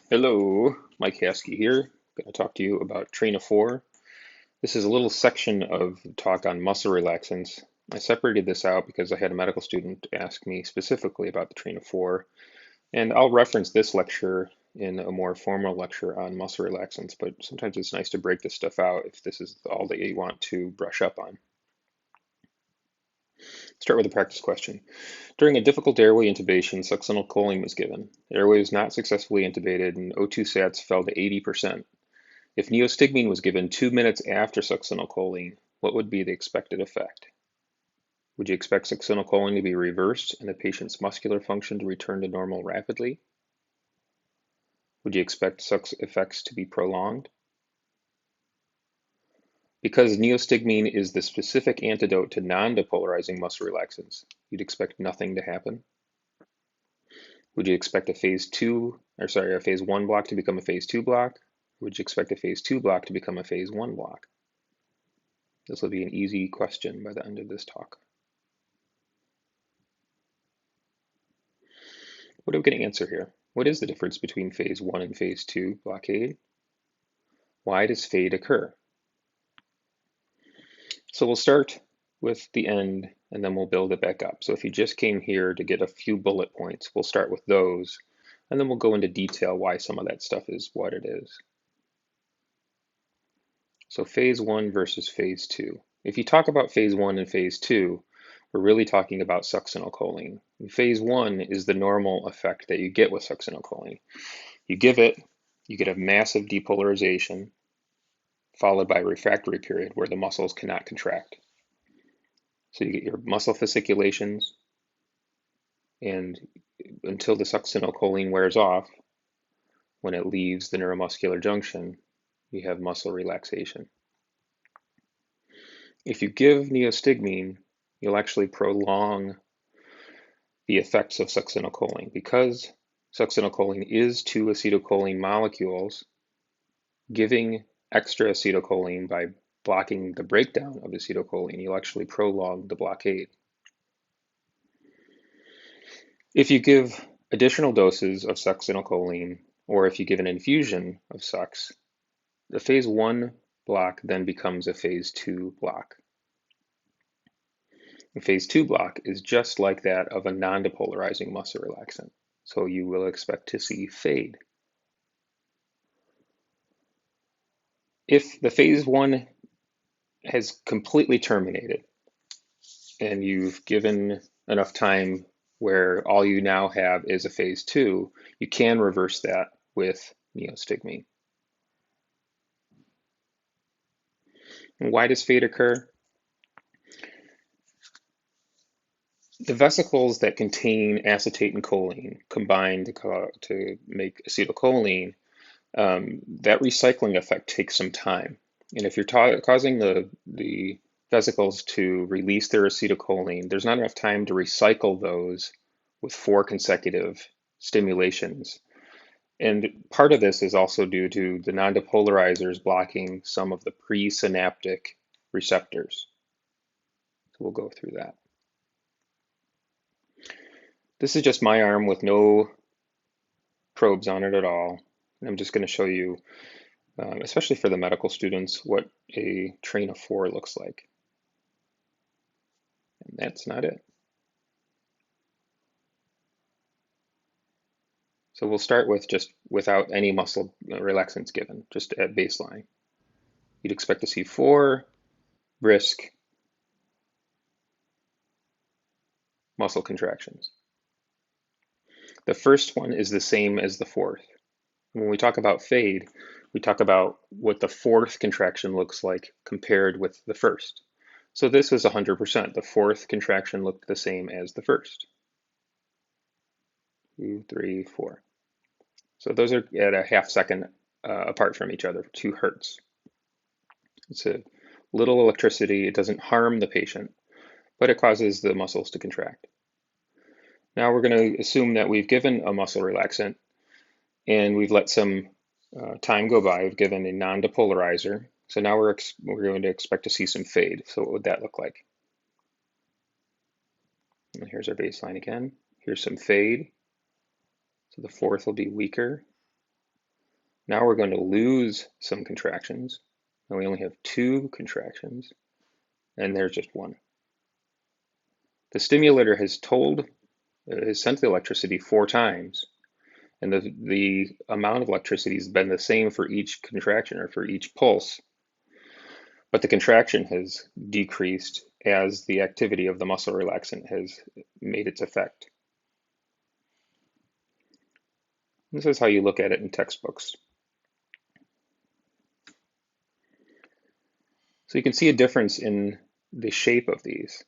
Hello, Mike Haskey here. I'm going to talk to you about train of four. This is a little section of the talk on muscle relaxants. I separated this out because I had a medical student ask me specifically about the train of four, and I'll reference this lecture in a more formal lecture on muscle relaxants, but sometimes it's nice to break this stuff out if this is all that you want to brush up on. Start with a practice question. During a difficult airway intubation, succinylcholine was given. The airway was not successfully intubated and O2 sats fell to 80%. If neostigmine was given 2 minutes after succinylcholine, what would be the expected effect? Would you expect succinylcholine to be reversed and the patient's muscular function to return to normal rapidly? Would you expect such effects to be prolonged? Because neostigmine is the specific antidote to non-depolarizing muscle relaxants, you'd expect nothing to happen. Would you expect a phase 1 block to become a phase 2 block? Would you expect a phase 2 block to become a phase 1 block? This will be an easy question by the end of this talk. What are we going to answer here? What is the difference between phase 1 and phase 2 blockade? Why does fade occur? So we'll start with the end and then we'll build it back up. So if you just came here to get a few bullet points, we'll start with those and then we'll go into detail why some of that stuff is what it is. So phase 1 versus phase 2. If you talk about phase 1 and phase 2, we're really talking about succinylcholine. And phase 1 is the normal effect that you get with succinylcholine. You give it, you get a massive depolarization followed by a refractory period where the muscles cannot contract. So you get your muscle fasciculations, and until the succinylcholine wears off, when it leaves the neuromuscular junction, you have muscle relaxation. If you give neostigmine, you'll actually prolong the effects of succinylcholine. Because succinylcholine is two acetylcholine molecules, giving extra acetylcholine by blocking the breakdown of acetylcholine, you'll actually prolong the blockade. If you give additional doses of succinylcholine, or if you give an infusion of sux, the phase 1 block then becomes a phase 2 block. The phase 2 block is just like that of a non-depolarizing muscle relaxant, so you will expect to see fade. If the phase 1 has completely terminated and you've given enough time where all you now have is a phase 2, you can reverse that with neostigmine. And why does fade occur? The vesicles that contain acetate and choline combine to make acetylcholine. That recycling effect takes some time. And if you're causing the vesicles to release their acetylcholine, there's not enough time to recycle those with 4 consecutive stimulations. And part of this is also due to the non-depolarizers blocking some of the presynaptic receptors. So we'll go through that. This is just my arm with no probes on it at all. And I'm just going to show you, especially for the medical students, what a train of 4 looks like. And that's not it. So we'll start with just without any muscle relaxants given, just at baseline. You'd expect to see 4 brisk muscle contractions. The first one is the same as the fourth. When we talk about fade, we talk about what the fourth contraction looks like compared with the first. So this was 100%. The fourth contraction looked the same as the first. 2, 3, 4. So those are at a half second apart from each other, 2 hertz. It's a little electricity. It doesn't harm the patient, but it causes the muscles to contract. Now we're going to assume that we've given a muscle relaxant and we've let some time go by. We've given a non-depolarizer. So now we're going to expect to see some fade. So what would that look like? And here's our baseline again. Here's some fade. So the fourth will be weaker. Now we're going to lose some contractions, and we only have 2 contractions, and there's just 1. The stimulator has sent the electricity 4 times, and the amount of electricity has been the same for each contraction or for each pulse, but the contraction has decreased as the activity of the muscle relaxant has made its effect. This is how you look at it in textbooks. So you can see a difference in the shape of these.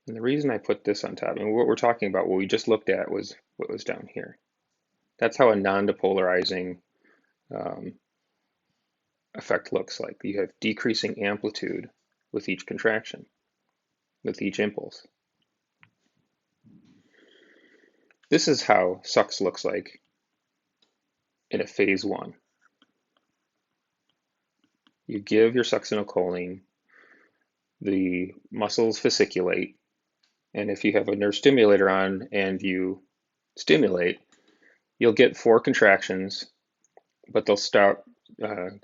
And the reason I put this on top, and what we're talking about, what we just looked at was what was down here. That's how a non-depolarizing effect looks like. You have decreasing amplitude with each contraction, with each impulse. This is how SUX looks like in a phase 1. You give your succinylcholine, the muscles fasciculate, and if you have a nerve stimulator on and you stimulate, you'll get 4 contractions, but they'll start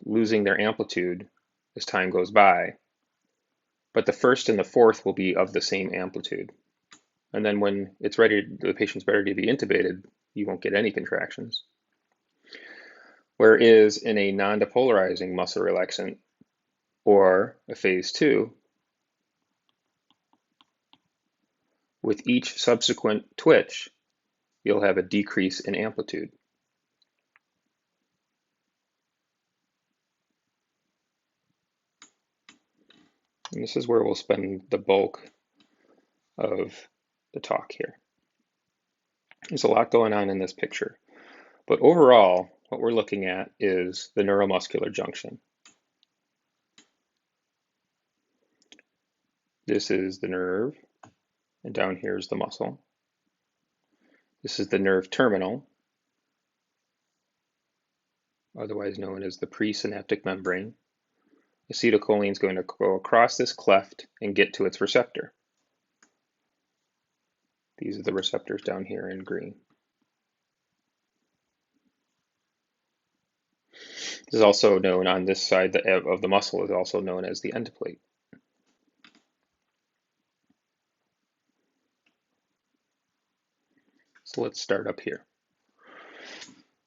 losing their amplitude as time goes by. But the first and the fourth will be of the same amplitude. And then when it's ready, the patient's ready to be intubated, you won't get any contractions. Whereas in a non-depolarizing muscle relaxant or a phase 2, with each subsequent twitch, you'll have a decrease in amplitude. And this is where we'll spend the bulk of the talk here. There's a lot going on in this picture, but overall, what we're looking at is the neuromuscular junction. This is the nerve, and down here is the muscle. This is the nerve terminal, otherwise known as the presynaptic membrane. Acetylcholine is going to go across this cleft and get to its receptor. These are the receptors down here in green. This is also known on this side of the muscle is also known as the end plate. So let's start up here.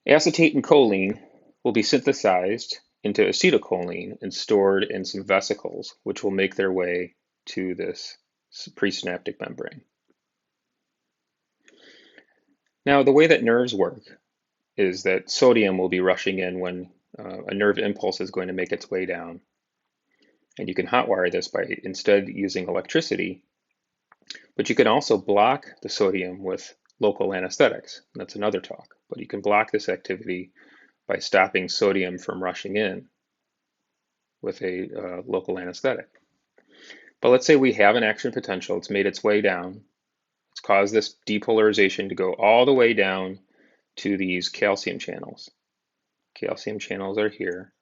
Acetate and choline will be synthesized into acetylcholine and stored in some vesicles, which will make their way to this presynaptic membrane. Now, the way that nerves work is that sodium will be rushing in when a nerve impulse is going to make its way down. And you can hotwire this by instead using electricity, but you can also block the sodium with local anesthetics. That's another talk, but you can block this activity by stopping sodium from rushing in with a local anesthetic. But let's say we have an action potential, it's made its way down, it's caused this depolarization to go all the way down to these calcium channels. Calcium channels are here.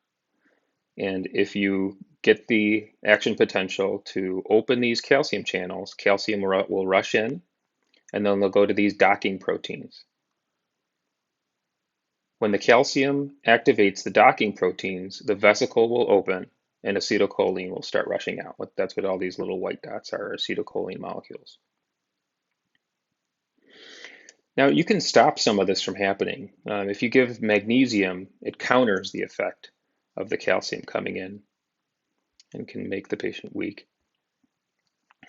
And if you get the action potential to open these calcium channels, calcium will rush in, and then they'll go to these docking proteins. When the calcium activates the docking proteins, the vesicle will open and acetylcholine will start rushing out. That's what all these little white dots are, acetylcholine molecules. Now, you can stop some of this from happening. If you give magnesium, it counters the effect of the calcium coming in and can make the patient weak.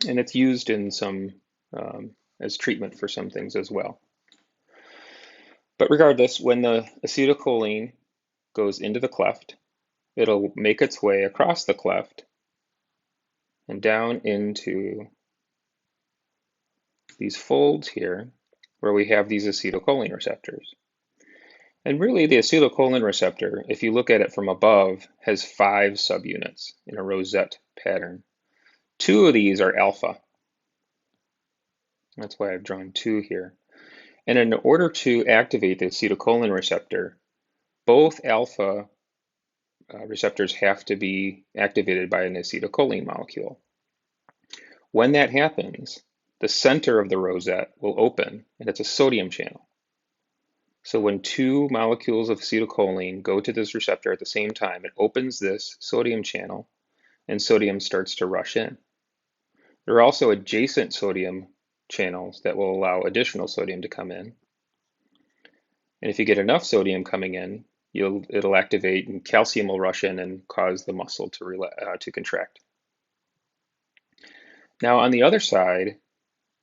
And it's used in some as treatment for some things as well. But regardless, when the acetylcholine goes into the cleft, it'll make its way across the cleft and down into these folds here where we have these acetylcholine receptors. And really the acetylcholine receptor, if you look at it from above, has 5 subunits in a rosette pattern. 2 of these are alpha. That's why I've drawn 2 here. And in order to activate the acetylcholine receptor, both alpha receptors have to be activated by an acetylcholine molecule. When that happens, the center of the rosette will open, and it's a sodium channel. So when two molecules of acetylcholine go to this receptor at the same time, it opens this sodium channel and sodium starts to rush in. There are also adjacent sodium channels that will allow additional sodium to come in. And if you get enough sodium coming in, it'll activate and calcium will rush in and cause the muscle to contract. Now on the other side,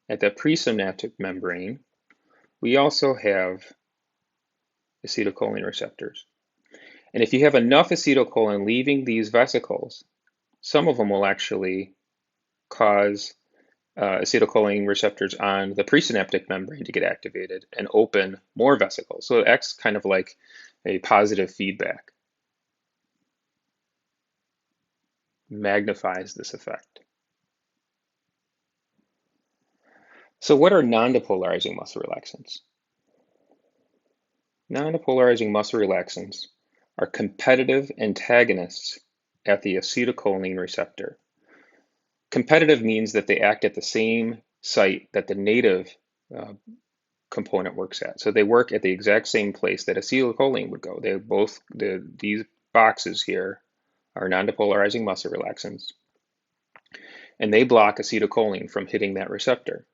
at the presynaptic membrane, we also have acetylcholine receptors. And if you have enough acetylcholine leaving these vesicles, some of them will actually cause acetylcholine receptors on the presynaptic membrane to get activated and open more vesicles. So it acts kind of like a positive feedback, magnifies this effect. So what are non-depolarizing muscle relaxants? Non-depolarizing muscle relaxants are competitive antagonists at the acetylcholine receptor. Competitive means that they act at the same site that the native component works at. So they work at the exact same place that acetylcholine would go. These boxes here are non-depolarizing muscle relaxants, and they block acetylcholine from hitting that receptor.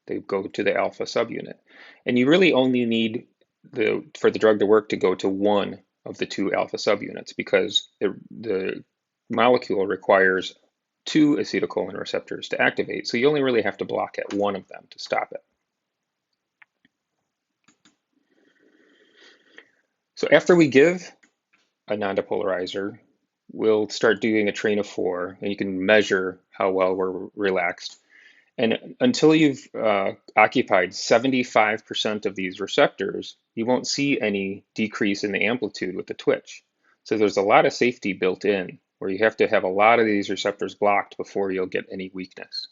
They go to the alpha subunit. And you really only need for the drug to work to go to one of the two alpha subunits because the molecule requires two acetylcholine receptors to activate. So you only really have to block at one of them to stop it. So after we give a non-depolarizer, we'll start doing a train of four, and you can measure how well we're relaxed. And until you've occupied 75% of these receptors, you won't see any decrease in the amplitude with the twitch. So there's a lot of safety built in where you have to have a lot of these receptors blocked before you'll get any weakness.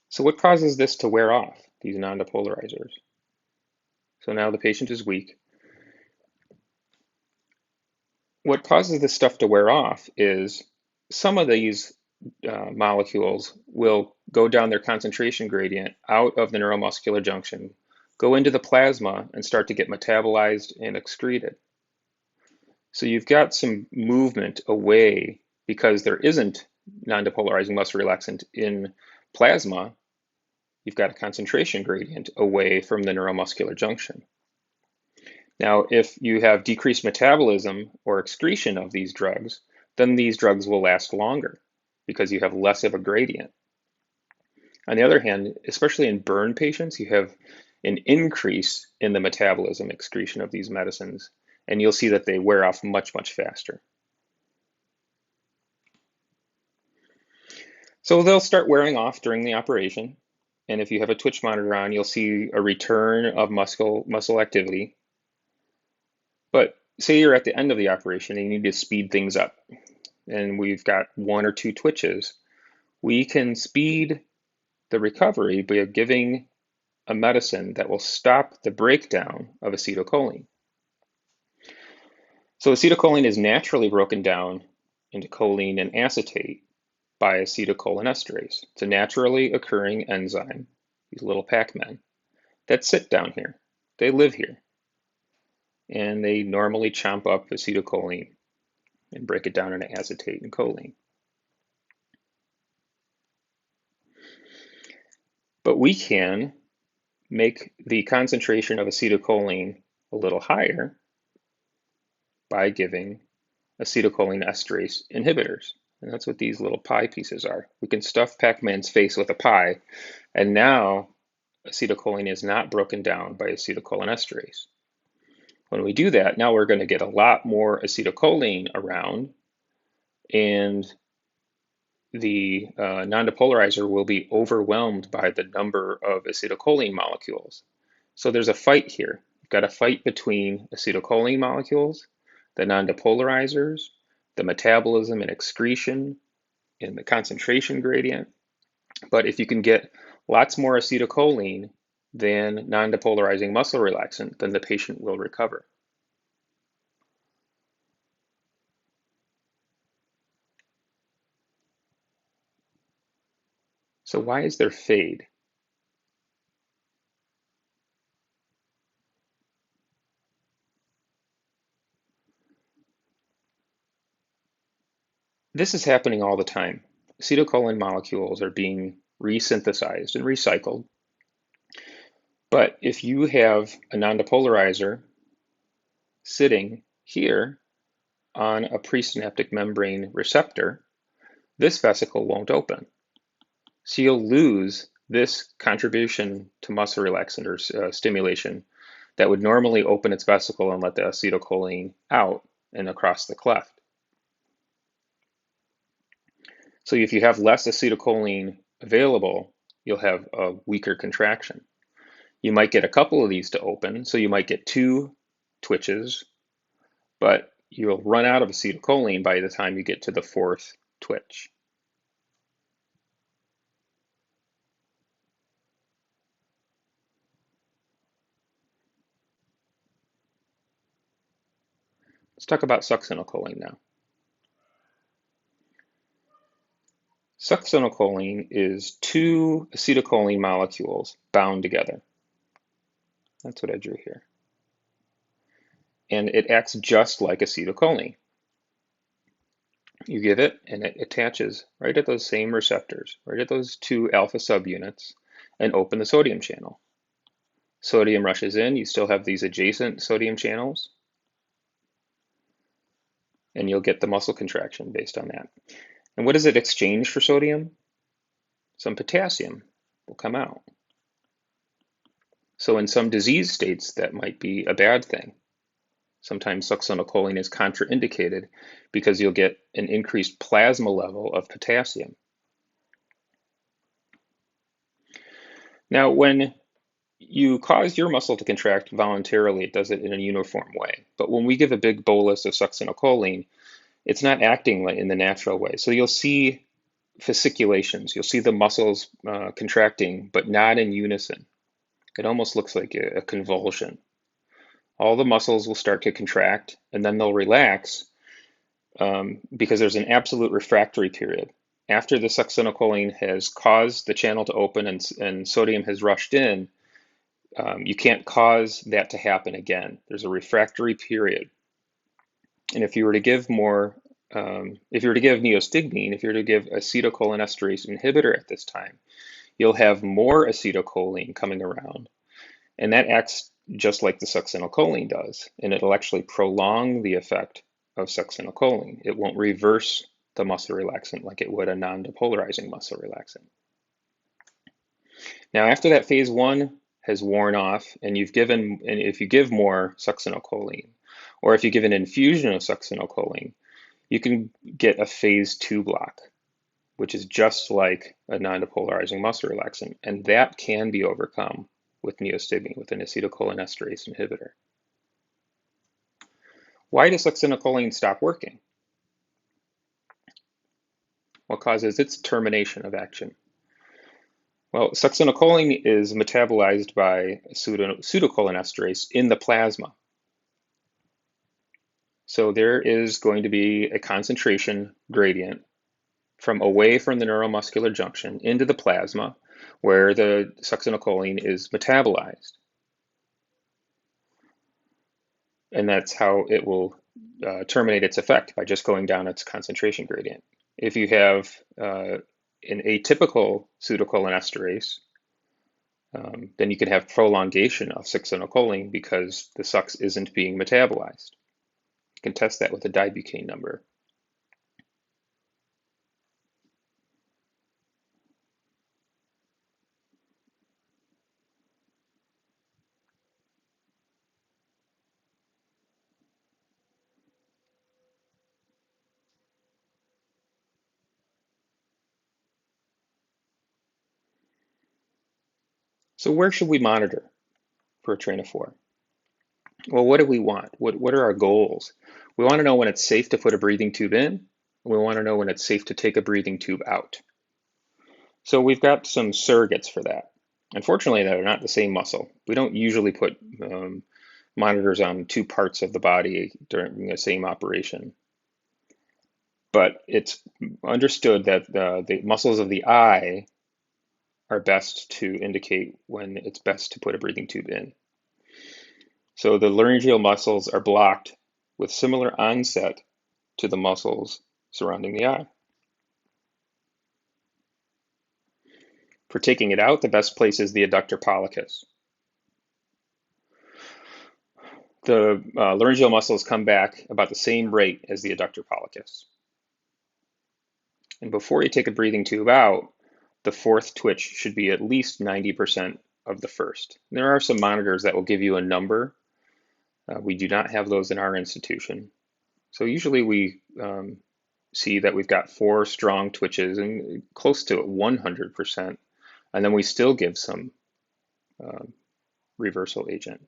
So what causes this to wear off, these non-depolarizers? So now the patient is weak. What causes this stuff to wear off is some of these molecules will go down their concentration gradient out of the neuromuscular junction, go into the plasma, and start to get metabolized and excreted. So you've got some movement away because there isn't non-depolarizing muscle relaxant in plasma. You've got a concentration gradient away from the neuromuscular junction. Now, if you have decreased metabolism or excretion of these drugs, then these drugs will last longer because you have less of a gradient. On the other hand, especially in burn patients, you have an increase in the metabolism excretion of these medicines, and you'll see that they wear off much, much faster. So they'll start wearing off during the operation, and if you have a twitch monitor on, you'll see a return of muscle activity. But say you're at the end of the operation and you need to speed things up, and we've got one or two twitches, we can speed the recovery by giving a medicine that will stop the breakdown of acetylcholine. So acetylcholine is naturally broken down into choline and acetate by acetylcholinesterase. It's a naturally occurring enzyme, these little Pac-Men, that sit down here. They live here. And they normally chomp up acetylcholine and break it down into acetate and choline. But we can make the concentration of acetylcholine a little higher by giving acetylcholine esterase inhibitors. And that's what these little pie pieces are. We can stuff Pac-Man's face with a pie, and now acetylcholine is not broken down by acetylcholinesterase. When we do that, now we're going to get a lot more acetylcholine around, and the non-depolarizer will be overwhelmed by the number of acetylcholine molecules. So there's a fight here. You've got a fight between acetylcholine molecules, the non-depolarizers, the metabolism and excretion, and the concentration gradient. But if you can get lots more acetylcholine than non-depolarizing muscle relaxant, then the patient will recover. So why is there fade? This is happening all the time. Acetylcholine molecules are being resynthesized and recycled. But if you have a non-depolarizer sitting here on a presynaptic membrane receptor, this vesicle won't open. So you'll lose this contribution to muscle relaxant or stimulation that would normally open its vesicle and let the acetylcholine out and across the cleft. So if you have less acetylcholine available, you'll have a weaker contraction. You might get a couple of these to open, so you might get 2 twitches, but you'll run out of acetylcholine by the time you get to the 4th twitch. Let's talk about succinylcholine now. Succinylcholine is 2 acetylcholine molecules bound together. That's what I drew here. And it acts just like acetylcholine. You give it, and it attaches right at those same receptors, right at those 2 alpha subunits, and open the sodium channel. Sodium rushes in, you still have these adjacent sodium channels, and you'll get the muscle contraction based on that. And what does it exchange for sodium? Some potassium will come out. So in some disease states, that might be a bad thing. Sometimes succinylcholine is contraindicated because you'll get an increased plasma level of potassium. Now, when you cause your muscle to contract voluntarily, it does it in a uniform way. But when we give a big bolus of succinylcholine, it's not acting in the natural way. So you'll see fasciculations. You'll see the muscles contracting, but not in unison. It almost looks like a convulsion. All the muscles will start to contract, and then they'll relax because there's an absolute refractory period. After the succinylcholine has caused the channel to open and sodium has rushed in, you can't cause that to happen again. There's a refractory period. And if you were to give more, if you were to give neostigmine, if you were to give acetylcholinesterase inhibitor at this time, you'll have more acetylcholine coming around. And that acts just like the succinylcholine does. And it'll actually prolong the effect of succinylcholine. It won't reverse the muscle relaxant like it would a non-depolarizing muscle relaxant. Now, after that phase 1 has worn off, and if you give more succinylcholine, or if you give an infusion of succinylcholine, you can get a phase 2 block, which is just like a non-depolarizing muscle relaxant, and that can be overcome with neostigmine, with an acetylcholinesterase inhibitor. Why does succinylcholine stop working? What causes its termination of action? Well, succinylcholine is metabolized by pseudocholinesterase in the plasma. So there is going to be a concentration gradient from away from the neuromuscular junction into the plasma where the succinylcholine is metabolized. And that's how it will terminate its effect, by just going down its concentration gradient. If you have an atypical pseudocholinesterase, then you can have prolongation of succinylcholine because the sux isn't being metabolized. You can test that with a dibutane number. So where should we monitor for a train of 4? Well, what do we want? What are our goals? We want to know when it's safe to put a breathing tube in, and we want to know when it's safe to take a breathing tube out. So we've got some surrogates for that. Unfortunately, they're not the same muscle. We don't usually put monitors on 2 parts of the body during the same operation. But it's understood that the muscles of the eye are best to indicate when it's best to put a breathing tube in. So the laryngeal muscles are blocked with similar onset to the muscles surrounding the eye. For taking it out, the best place is the adductor pollicis. The laryngeal muscles come back about the same rate as the adductor pollicis. And before you take a breathing tube out, the fourth twitch should be at least 90% of the first. There are some monitors that will give you a number. We do not have those in our institution. So usually we see that we've got 4 strong twitches and close to 100%, and then we still give some reversal agent.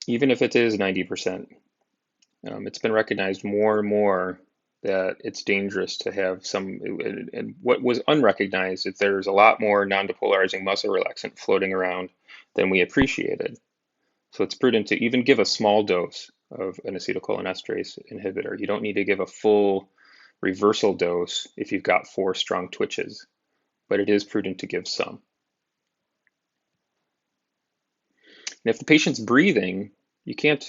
Even if it is 90%, it's been recognized more and more that it's dangerous to have some, and what was unrecognized is there's a lot more non-depolarizing muscle relaxant floating around than we appreciated. So it's prudent to even give a small dose of an acetylcholinesterase inhibitor. You don't need to give a full reversal dose if you've got 4 strong twitches, but it is prudent to give some. And if the patient's breathing, you can't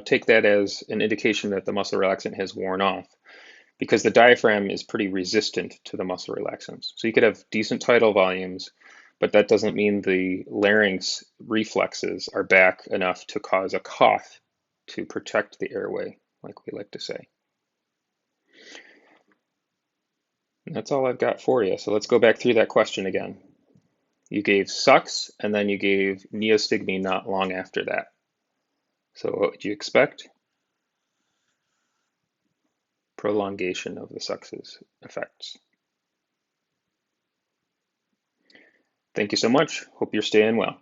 take that as an indication that the muscle relaxant has worn off, because the diaphragm is pretty resistant to the muscle relaxants. So you could have decent tidal volumes, but that doesn't mean the larynx reflexes are back enough to cause a cough to protect the airway, like we like to say. And that's all I've got for you. So let's go back through that question again. You gave sucks, and then you gave neostigmine not long after that. So what would you expect? Prolongation of the sucks' effects. Thank you so much. Hope you're staying well.